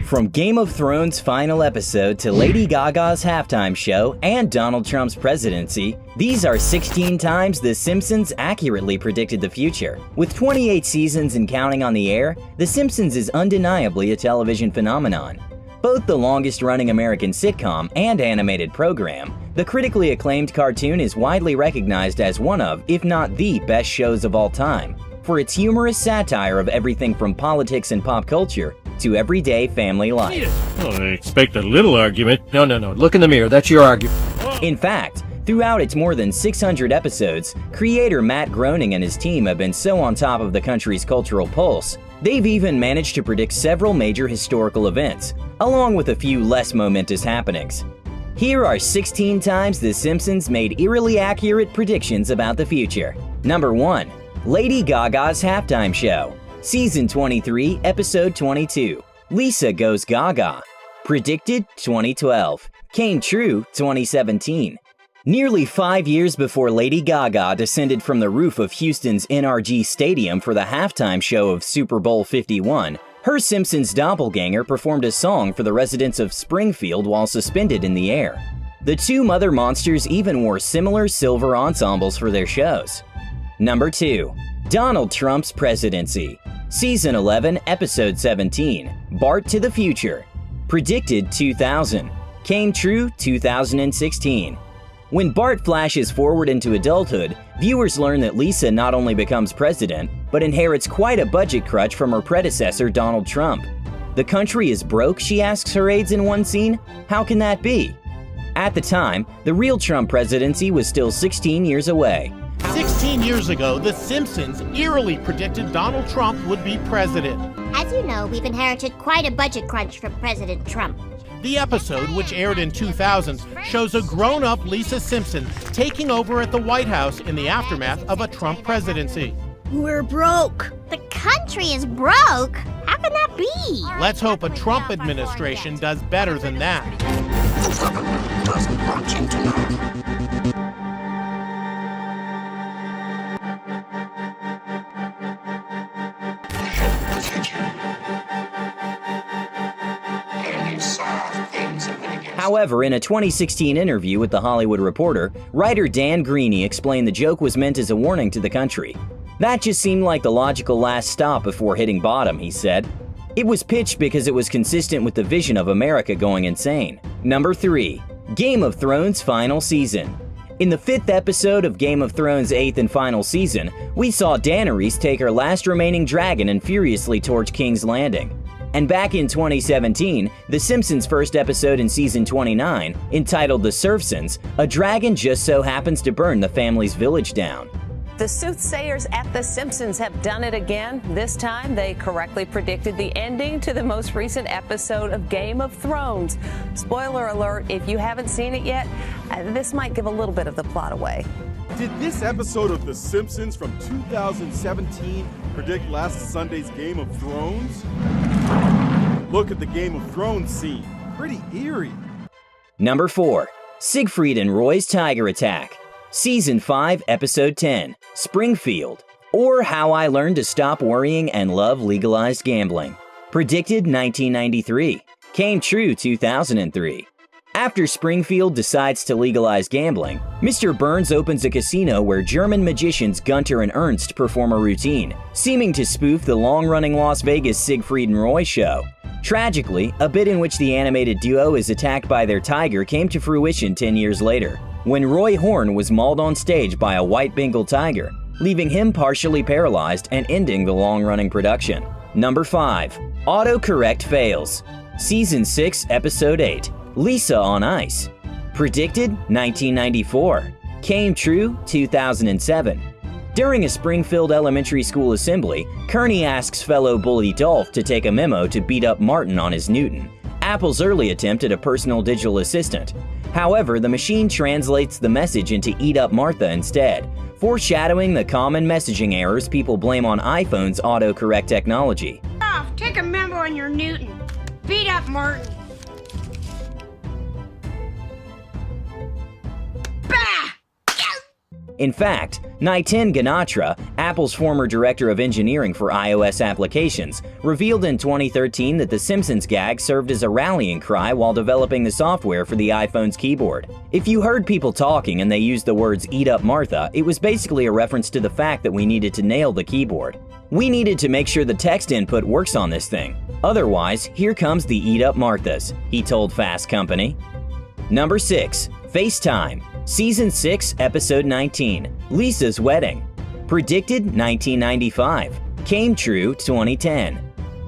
From Game of Thrones' final episode to Lady Gaga's halftime show and Donald Trump's presidency, these are 16 times The Simpsons accurately predicted the future. With 28 seasons and counting on the air, The Simpsons is undeniably a television phenomenon. Both the longest-running American sitcom and animated program, the critically acclaimed cartoon is widely recognized as one of, if not the best shows of all time, for its humorous satire of everything from politics and pop culture to everyday family life. Well, I expect a little argument. No. Look in the mirror. That's your argument. In fact, throughout its more than 600 episodes, creator Matt Groening and his team have been so on top of the country's cultural pulse, they've even managed to predict several major historical events, along with a few less momentous happenings. Here are 16 times The Simpsons made eerily accurate predictions about the future. Number 1. Lady Gaga's halftime show. Season 23, Episode 22. Lisa Goes Gaga. Predicted 2012. Came true 2017. Nearly 5 years before Lady Gaga descended from the roof of Houston's NRG Stadium for the halftime show of Super Bowl 51, her Simpsons doppelganger performed a song for the residents of Springfield while suspended in the air. The two mother monsters even wore similar silver ensembles for their shows. Number 2. Donald Trump's presidency. Season 11, Episode 17. Bart to the Future. Predicted 2000. Came true 2016. When Bart flashes forward into adulthood, viewers learn that Lisa not only becomes president, but inherits quite a budget crutch from her predecessor, Donald Trump. The country is broke, she asks her aides in one scene. How can that be? At the time, the real Trump presidency was still 16 years away. 16 years ago, The Simpsons eerily predicted Donald Trump would be president. As you know, we've inherited quite a budget crunch from President Trump. The episode, which aired in 2000, shows a grown-up Lisa Simpson taking over at the White House in the aftermath of a Trump presidency. We're broke. The country is broke? How can that be? Let's hope a Trump administration does better than that. The government doesn't want you to know. However, in a 2016 interview with The Hollywood Reporter, writer Dan Greeny explained the joke was meant as a warning to the country. That just seemed like the logical last stop before hitting bottom, he said. It was pitched because it was consistent with the vision of America going insane. Number 3. Game of Thrones final season. In the 5th episode of Game of Thrones' 8th and final season, we saw Daenerys take her last remaining dragon and furiously torch King's Landing. And back in 2017, The Simpsons' first episode in season 29, entitled The Simpsons, a dragon just so happens to burn the family's village down. The soothsayers at The Simpsons have done it again. This time, they correctly predicted the ending to the most recent episode of Game of Thrones. Spoiler alert, if you haven't seen it yet, this might give a little bit of the plot away. Did this episode of The Simpsons from 2017 predict last Sunday's Game of Thrones? Look at the Game of Thrones scene. Pretty eerie. Number 4. Siegfried and Roy's Tiger Attack. Season 5, Episode 10. Springfield. Or How I Learned to Stop Worrying and Love Legalized Gambling. Predicted 1993. Came true 2003. After Springfield decides to legalize gambling, Mr. Burns opens a casino where German magicians Gunter and Ernst perform a routine, seeming to spoof the long-running Las Vegas Siegfried and Roy show. Tragically, a bit in which the animated duo is attacked by their tiger came to fruition 10 years later, when Roy Horn was mauled on stage by a white Bengal tiger, leaving him partially paralyzed and ending the long-running production. Number 5. Autocorrect fails. Season 6, Episode 8. Lisa on Ice. Predicted 1994. Came true 2007. During a Springfield elementary school assembly, Kearney asks fellow bully Dolph to take a memo to beat up Martin on his Newton, Apple's early attempt at a personal digital assistant. However, the machine translates the message into Eat Up Martha instead, foreshadowing the common messaging errors people blame on iPhone's autocorrect technology. Dolph, take a memo on your Newton. Beat up Martin. In fact, Nitin Ganatra, Apple's former director of engineering for iOS applications, revealed in 2013 that the Simpsons gag served as a rallying cry while developing the software for the iPhone's keyboard. If you heard people talking and they used the words "Eat up Martha," it was basically a reference to the fact that we needed to nail the keyboard. We needed to make sure the text input works on this thing. Otherwise, here comes the Eat up Marthas, he told Fast Company. Number 6. FaceTime. Season 6, Episode 19, Lisa's Wedding. Predicted 1995. Came true 2010.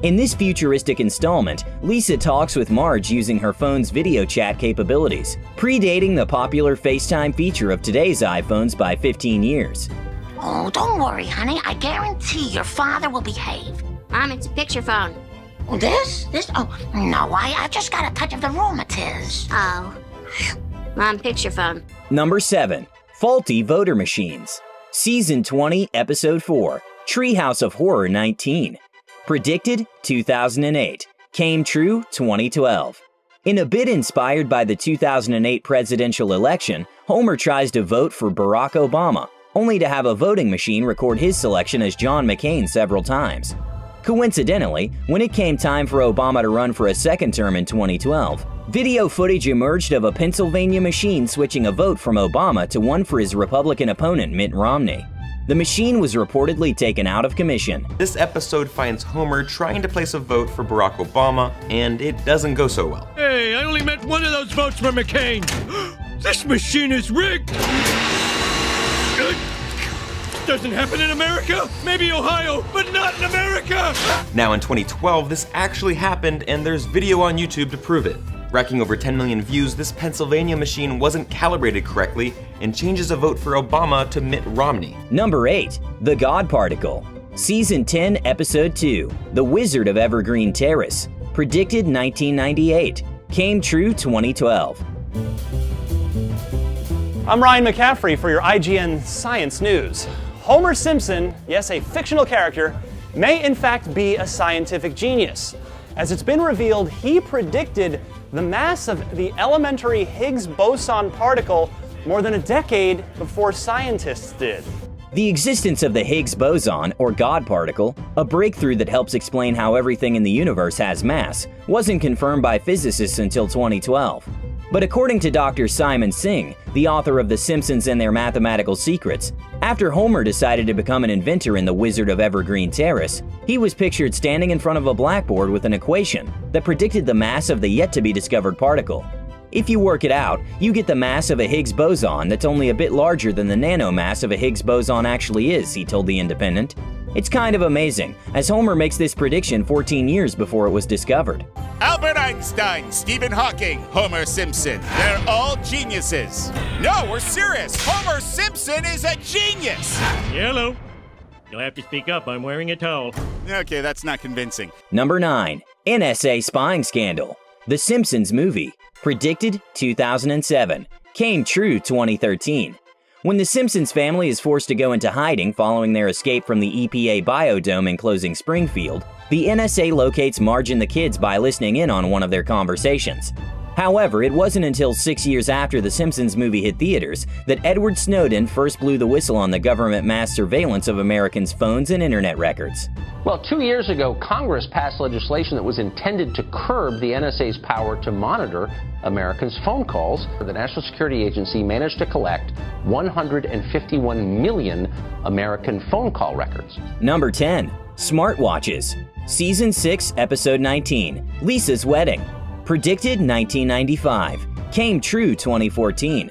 In this futuristic installment, Lisa talks with Marge using her phone's video chat capabilities, predating the popular FaceTime feature of today's iPhones by 15 years. Oh, don't worry, honey. I guarantee your father will behave. Mom, it's a picture phone. This? Oh, no, I've just got a touch of the rheumatiz. Oh. Mom, picture phone. Number 7. Faulty voter machines. Season 20, Episode 4, Treehouse of Horror 19. Predicted 2008. Came true 2012. In a bit inspired by the 2008 presidential election, Homer tries to vote for Barack Obama, only to have a voting machine record his selection as John McCain several times. Coincidentally, when it came time for Obama to run for a second term in 2012, video footage emerged of a Pennsylvania machine switching a vote from Obama to one for his Republican opponent Mitt Romney. The machine was reportedly taken out of commission. This episode finds Homer trying to place a vote for Barack Obama, and it doesn't go so well. Hey, I only meant one of those votes for McCain. This machine is rigged. Doesn't happen in America? Maybe Ohio, but not in America! Now in 2012, this actually happened, and there's video on YouTube to prove it. Racking over 10 million views, this Pennsylvania machine wasn't calibrated correctly and changes a vote for Obama to Mitt Romney. Number 8. The God Particle. Season 10, Episode 2, The Wizard of Evergreen Terrace. Predicted 1998. Came true 2012. I'm Ryan McCaffrey for your IGN Science News. Homer Simpson, yes, a fictional character, may in fact be a scientific genius. As it's been revealed, he predicted the mass of the elementary Higgs boson particle more than a decade before scientists did. The existence of the Higgs boson, or God particle, a breakthrough that helps explain how everything in the universe has mass, wasn't confirmed by physicists until 2012. But according to Dr. Simon Singh, the author of The Simpsons and Their Mathematical Secrets, after Homer decided to become an inventor in The Wizard of Evergreen Terrace, he was pictured standing in front of a blackboard with an equation that predicted the mass of the yet-to-be-discovered particle. If you work it out, you get the mass of a Higgs boson that's only a bit larger than the nanomass of a Higgs boson actually is, he told The Independent. It's kind of amazing, as Homer makes this prediction 14 years before it was discovered. Albert Einstein, Stephen Hawking, Homer Simpson, they're all geniuses. No, we're serious. Homer Simpson is a genius. Yellow. You'll have to speak up. I'm wearing a towel. Okay, that's not convincing. Number 9. NSA spying scandal. The Simpsons movie. Predicted 2007. Came true 2013. When the Simpsons family is forced to go into hiding following their escape from the EPA biodome enclosing Springfield, the NSA locates Marge and the kids by listening in on one of their conversations. However, it wasn't until 6 years after the Simpsons movie hit theaters that Edward Snowden first blew the whistle on the government mass surveillance of Americans' phones and internet records. Well, 2 years ago, Congress passed legislation that was intended to curb the NSA's power to monitor Americans' phone calls. The National Security Agency managed to collect 151 million American phone call records. Number 10. Smartwatches. Season 6, Episode 19, Lisa's Wedding. Predicted 1995. Came true 2014.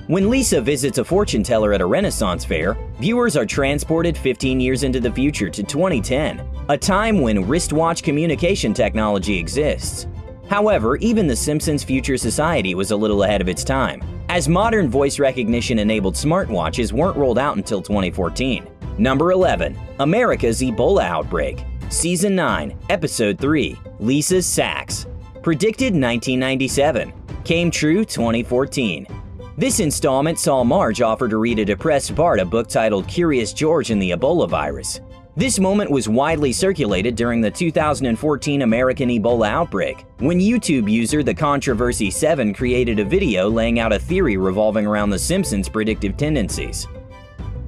When Lisa visits a fortune teller at a Renaissance fair, viewers are transported 15 years into the future to 2010, a time when wristwatch communication technology exists. However, even the Simpsons' future society was a little ahead of its time, as modern voice recognition-enabled smartwatches weren't rolled out until 2014. Number 11. America's Ebola Outbreak. Season 9, Episode 3, Lisa's Sacks. Predicted 1997. Came true 2014. This installment saw Marge offer to read a depressed Bart a book titled Curious George and the Ebola Virus. This moment was widely circulated during the 2014 American Ebola outbreak, when YouTube user The Controversy7 created a video laying out a theory revolving around The Simpsons' predictive tendencies.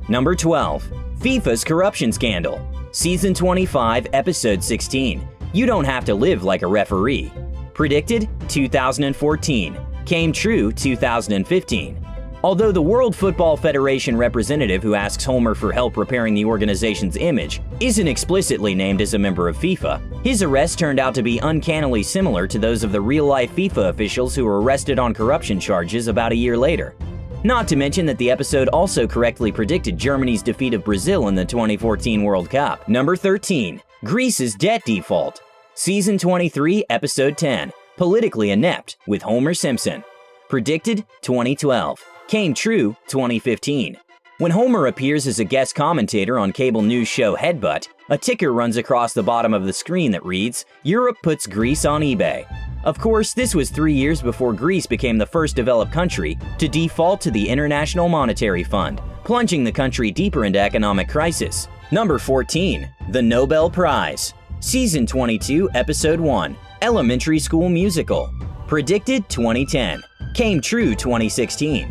Number 12. FIFA's corruption scandal. Season 25, Episode 16. You don't have to live like a referee. Predicted 2014. Came true 2015. Although the World Football Federation representative who asks Homer for help repairing the organization's image isn't explicitly named as a member of FIFA, his arrest turned out to be uncannily similar to those of the real-life FIFA officials who were arrested on corruption charges about a year later. Not to mention that the episode also correctly predicted Germany's defeat of Brazil in the 2014 World Cup. Number 13. Greece's debt default. Season 23, Episode 10. Politically inept with Homer Simpson. Predicted 2012. Came true 2015. When Homer appears as a guest commentator on cable news show Headbutt, a ticker runs across the bottom of the screen that reads, "Europe puts Greece on eBay." Of course, this was 3 years before Greece became the first developed country to default to the International Monetary Fund, plunging the country deeper into economic crisis. Number 14. The Nobel Prize. Season 22, Episode 1. Elementary School Musical. Predicted 2010. Came true 2016.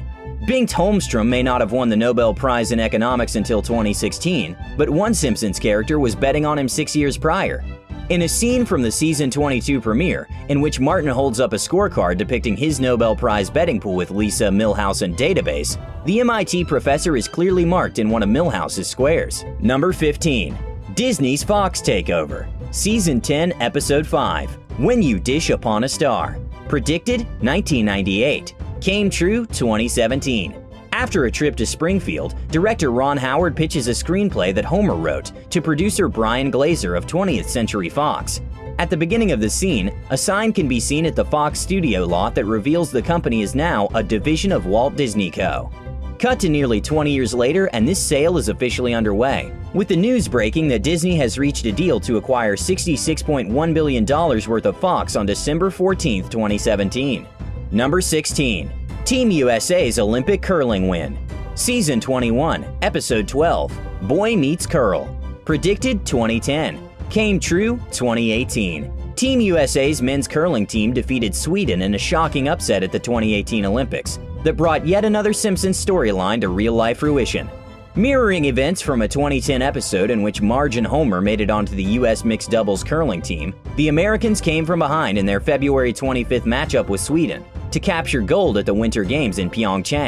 Bengt Holmstrom may not have won the Nobel Prize in Economics until 2016, but one Simpsons character was betting on him 6 years prior. In a scene from the Season 22 premiere, in which Martin holds up a scorecard depicting his Nobel Prize betting pool with Lisa, Milhouse, and Database, the MIT professor is clearly marked in one of Milhouse's squares. Number 15. Disney's Fox takeover. Season 10, Episode 5. When You Dish Upon a Star. Predicted 1998. Came true 2017. After a trip to Springfield, director Ron Howard pitches a screenplay that Homer wrote to producer Brian Glazer of 20th Century Fox. At the beginning of the scene, a sign can be seen at the Fox studio lot that reveals the company is now a division of Walt Disney Co. Cut to nearly 20 years later, and this sale is officially underway, with the news breaking that Disney has reached a deal to acquire $66.1 billion worth of Fox on December 14, 2017. Number 16. Team USA's Olympic curling win. Season 21, Episode 12. Boy Meets Curl. Predicted 2010. Came true 2018. Team USA's men's curling team defeated Sweden in a shocking upset at the 2018 Olympics that brought yet another Simpsons storyline to real-life fruition. Mirroring events from a 2010 episode in which Marge and Homer made it onto the U.S. mixed doubles curling team, the Americans came from behind in their February 25th matchup with Sweden to capture gold at the Winter Games in Pyeongchang.